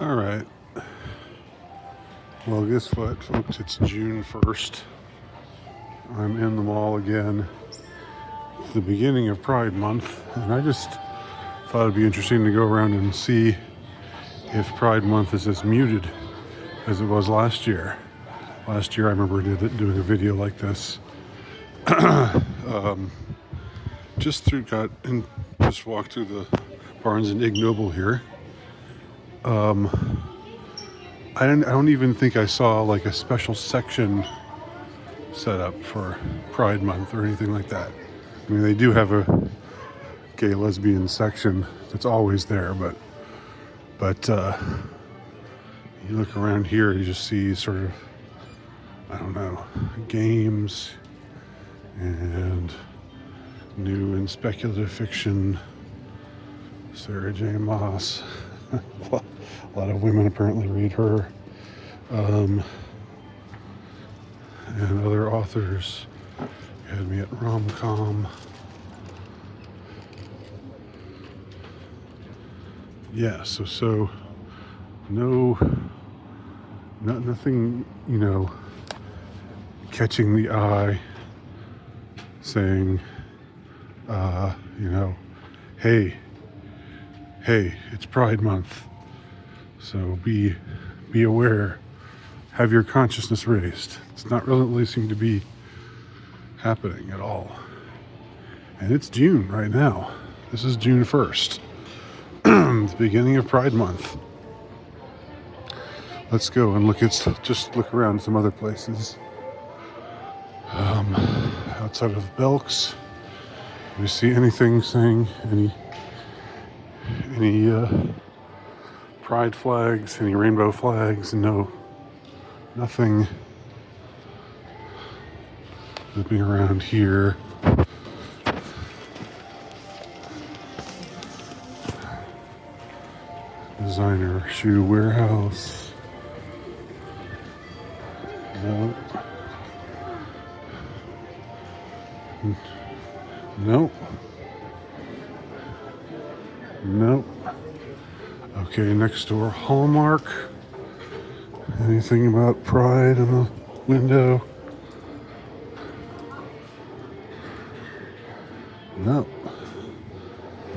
All right. Well, guess what, folks? It's June 1st. I'm in the mall again. It's the beginning of Pride Month, and I just thought it'd be interesting to go around and see if Pride Month is as muted as it was last year. Last year, I remember doing a video like this. Just walked through the Barnes and Ignoble here. I don't even think I saw like a special section set up for Pride Month or anything like that. I mean, they do have a gay lesbian section that's always there, but you look around here, you just see sort of, I don't know, games and new and speculative fiction. Sarah J. Maas. A lot of women apparently read her. And other authors. You had me at rom-com. Yeah, so nothing, catching the eye, saying, hey, it's Pride Month, so be aware, have your consciousness raised. It's not really seem to be happening at all. And it's June right now. This is June 1st, the beginning of Pride Month. Let's go and just look around some other places. Outside of Belk's, do you see anything saying any pride flags, any rainbow flags? No, nothing. Looking around here. Designer shoe warehouse. No. Nope. Nope. Okay, next door, Hallmark. Anything about Pride in the window? No.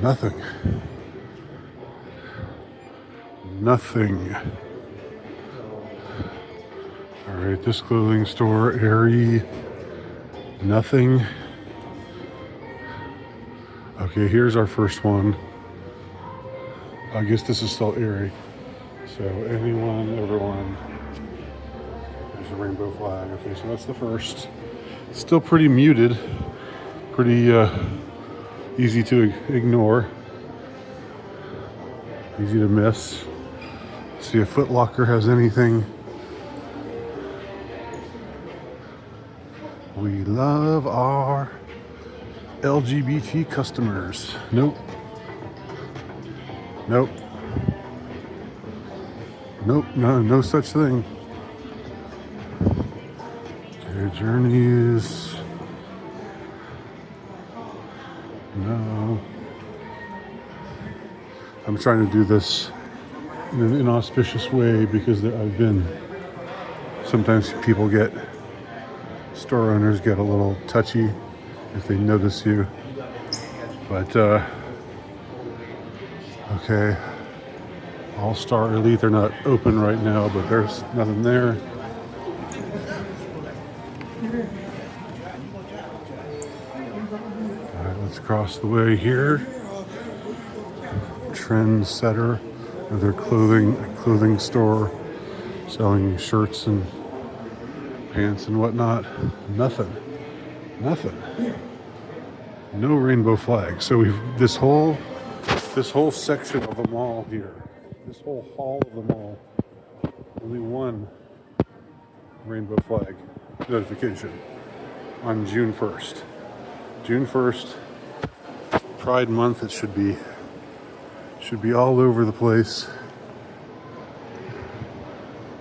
Nothing. Nothing. All right, this clothing store, Aerie. Nothing. Okay, here's our first one. I guess this is still Erie. So anyone, everyone. There's a rainbow flag. Okay, so that's the first. Still pretty muted. Pretty easy to ignore. Easy to miss. See if Foot Locker has anything. We love our LGBT customers. Nope. Nope. Nope. No such thing. Okay, Journeys. No. I'm trying to do this in an inauspicious way because sometimes store owners get a little touchy if they notice you. But, okay. All-Star Elite, they're not open right now, but there's nothing there. All right, let's cross the way here. Trendsetter, another clothing store selling shirts and pants and whatnot. Nothing. No rainbow flag. So this whole section of the mall here, this whole hall of the mall, only one rainbow flag notification on June 1st. June 1st, Pride Month. It should be all over the place.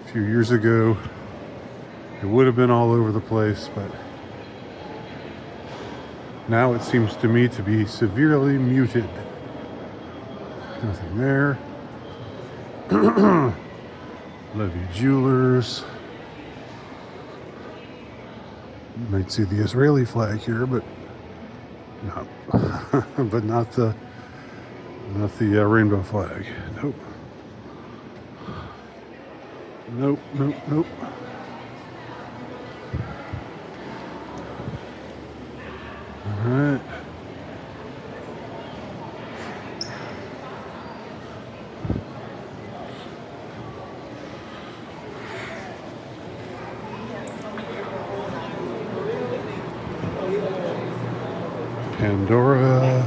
A few years ago, it would have been all over the place, but now it seems to me to be severely muted. Nothing there. Levy Jewelers. You might see the Israeli flag here, but not, but not the rainbow flag. Nope. Nope. Nope. Nope. All right. Pandora,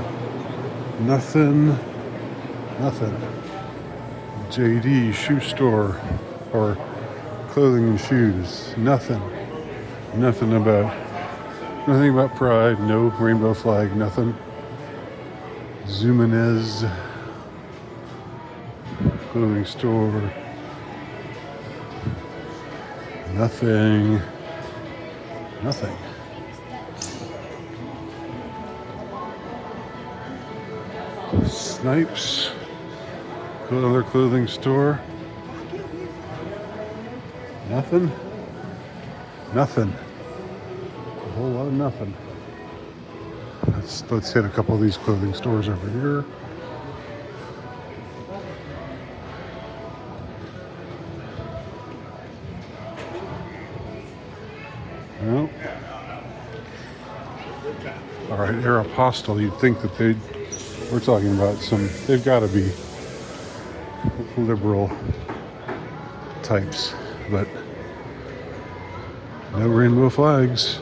nothing. JD shoe store or clothing and shoes, nothing about Pride, no rainbow flag, nothing. Zumanez clothing store, nothing. Snipes, another clothing store. Nothing. A whole lot of nothing. Let's hit a couple of these clothing stores over here. Well, all right, Aeropostale. You'd think that we're talking about they've got to be liberal types, but no rainbow flags.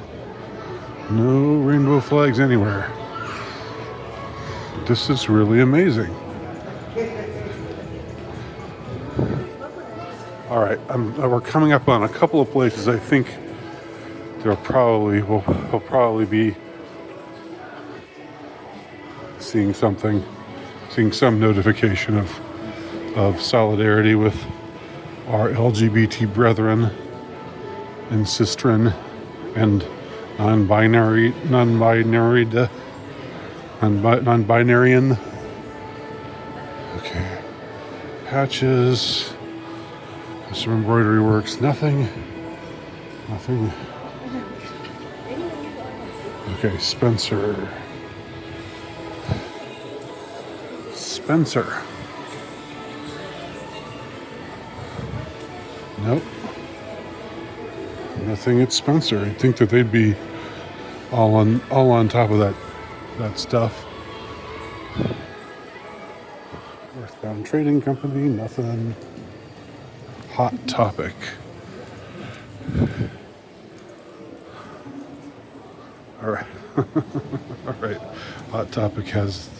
No rainbow flags anywhere. This is really amazing. All right, we're coming up on a couple of places. I think we'll probably be seeing some notification of solidarity with our LGBT brethren and sistren and non-binarian. Okay. Patches. Some embroidery works. Nothing. Okay, Spencer. Nope. Nothing at Spencer. I'd think that they'd be all on top of that stuff. Northbound Trading Company, nothing. Hot Topic. All right. All right. Hot Topic has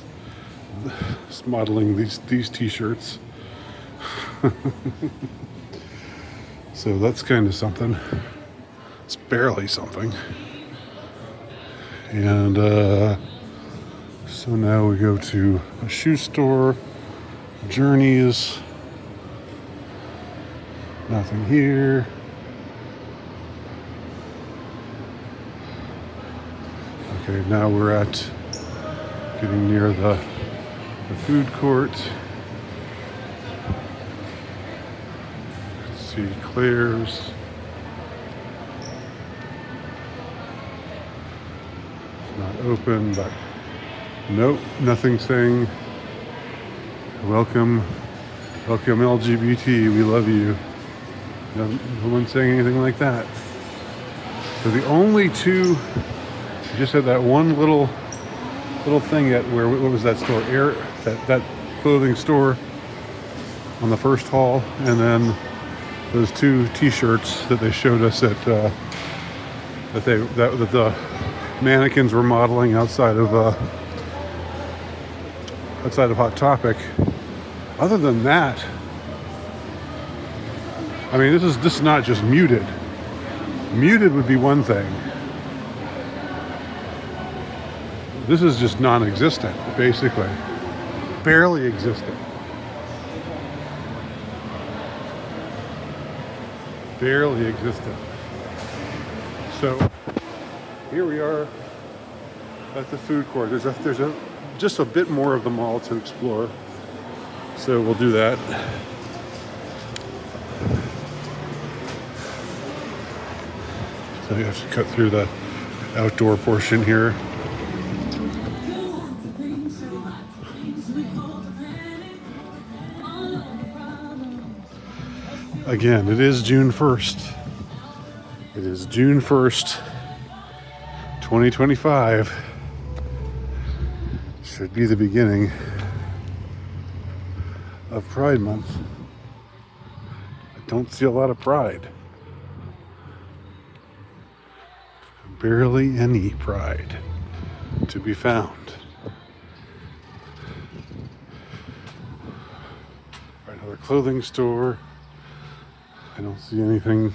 modeling these t-shirts. So that's kind of something. It's barely something. And so now we go to a shoe store. Journeys. Nothing here. Okay, now we're getting near the food court. Let's see, Claire's. It's not open, but nope, nothing saying welcome LGBT, we love you. No one saying anything like that. So the only two, just had that one little thing at what was that store? That clothing store on the first hall, and then those two t-shirts that they showed us that the mannequins were modeling outside of Hot Topic. Other than that, I mean, this is not just muted. Muted would be one thing. This is just non-existent, basically. Barely existent. Barely existent. So here we are at the food court. There's just a bit more of the mall to explore. So we'll do that. So you have to cut through the outdoor portion here. Again, it is June 1st. It is June 1st, 2025. Should be the beginning of Pride Month. I don't see a lot of pride. Barely any pride to be found. Right, another clothing store. I don't see anything,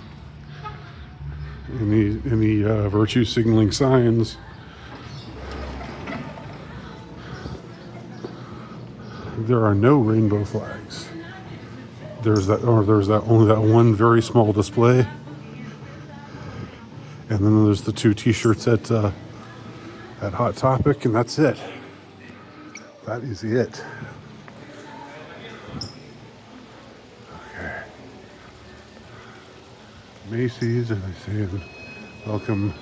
any virtue signaling signs. There are no rainbow flags. There's only that one very small display, and then there's the 2 T-shirts at Hot Topic, and that's it. That is it. Okay. Macy's, and I say, welcome,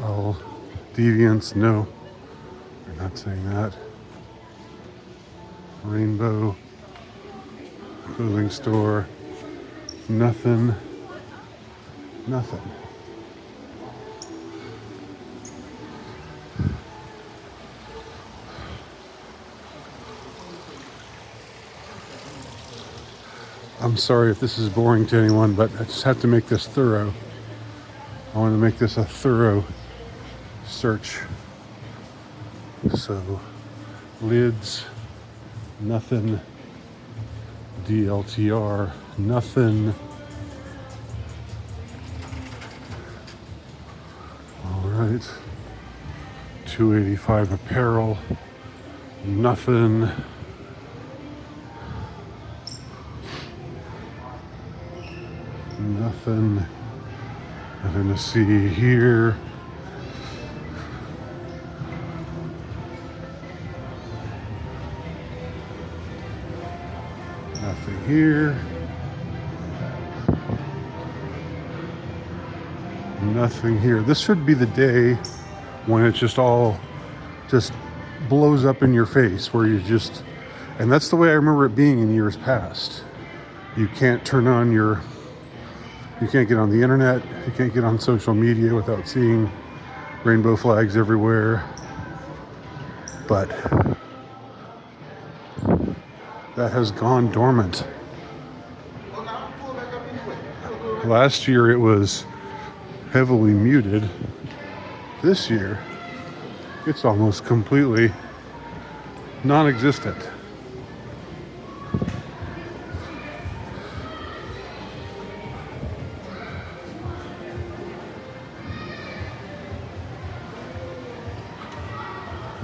all deviants. No, we're not saying that. Rainbow clothing store. Nothing. I'm sorry if this is boring to anyone, but I just have to make this thorough. I want to make this a thorough search. So, lids, nothing. DLTR, nothing. All right. 285 apparel, nothing. Nothing to see here. Nothing here. Nothing here. This should be the day when it just all just blows up in your face, where you just, and that's the way I remember it being in years past. You can't you can't get on the internet, you can't get on social media without seeing rainbow flags everywhere. But that has gone dormant. Last year it was heavily muted. This year, it's almost completely non-existent.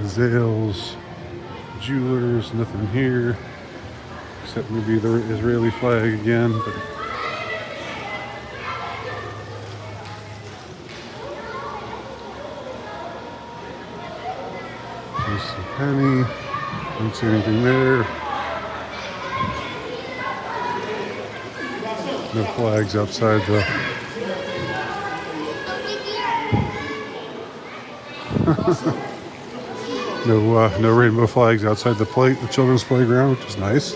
Zales, jewelers, nothing here, except maybe the Israeli flag again. But Penny, don't see anything there. No flags outside the no rainbow flags outside the children's playground, which is nice.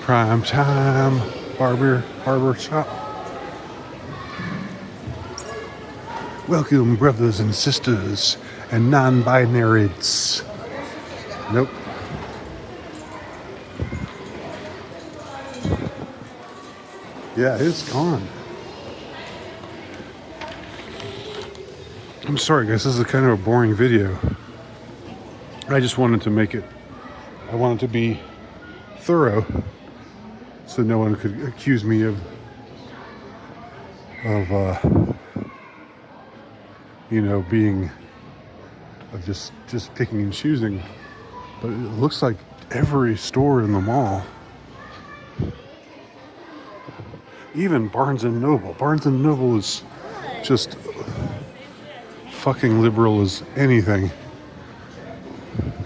Prime time barber shop. Welcome, brothers and sisters and non-binaries. Nope. Yeah, it's gone. I'm sorry, guys. This is kind of a boring video. I just wanted to make it. I wanted to be thorough, so no one could accuse me of just picking and choosing. But it looks like every store in the mall, even Barnes and Noble. Barnes and Noble is just fucking liberal as anything.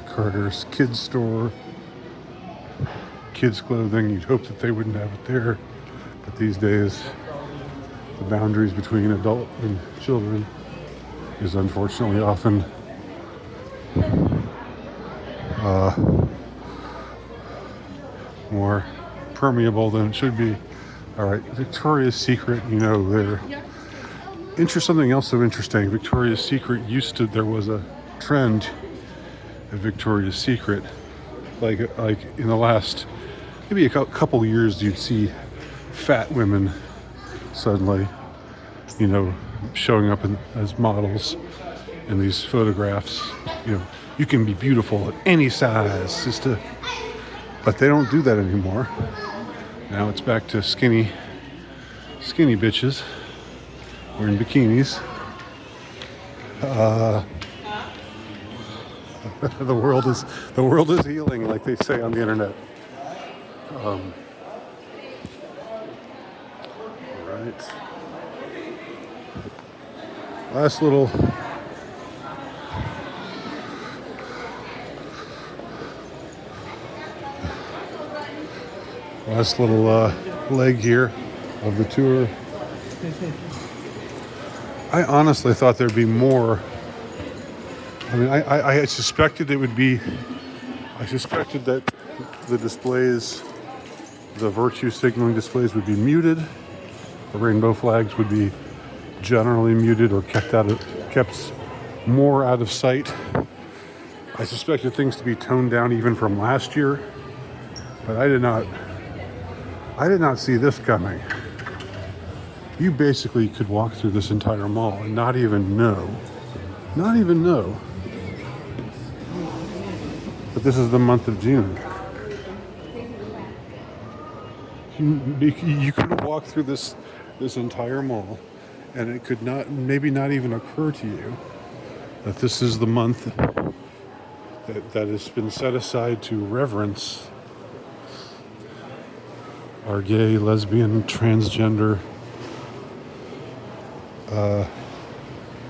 Carter's Kids Store. kids' clothing. You'd hope that they wouldn't have it there. But these days, the boundaries between adult and children is unfortunately often more permeable than it should be. All right, Victoria's Secret, they're something else so interesting. Victoria's Secret there was a trend at Victoria's Secret, like in the last maybe a couple years, you'd see fat women suddenly, showing up as models in these photographs. You can be beautiful at any size, sister. But they don't do that anymore. Now it's back to skinny bitches wearing bikinis. The world is healing, like they say on the internet. Right. Last little leg here of the tour. I honestly thought there'd be more. I mean, I suspected it would be. I suspected that the displays, the virtue signaling displays, would be muted. The rainbow flags would be generally muted or kept more out of sight. I suspected things to be toned down even from last year, but I did not see this coming. You basically could walk through this entire mall and not even know that this is the month of June. You could walk through this entire mall and it could maybe not even occur to you that this is the month that has been set aside to reverence our gay, lesbian, transgender,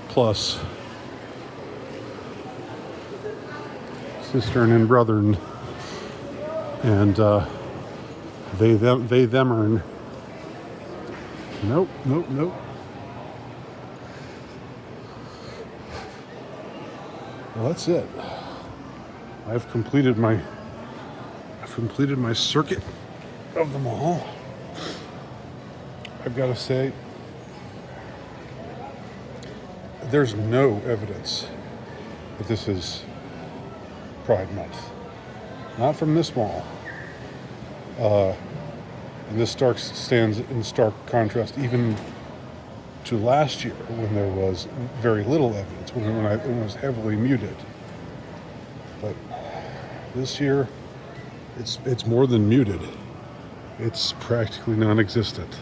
plus sister and brethren, and they them earn. Nope. Well, that's it. I've completed my circuit of the mall. I've got to say, there's no evidence that this is Pride Month. Not from this mall. And this stands in stark contrast even to last year when there was very little evidence, when it was heavily muted. But this year, it's more than muted. It's practically non-existent.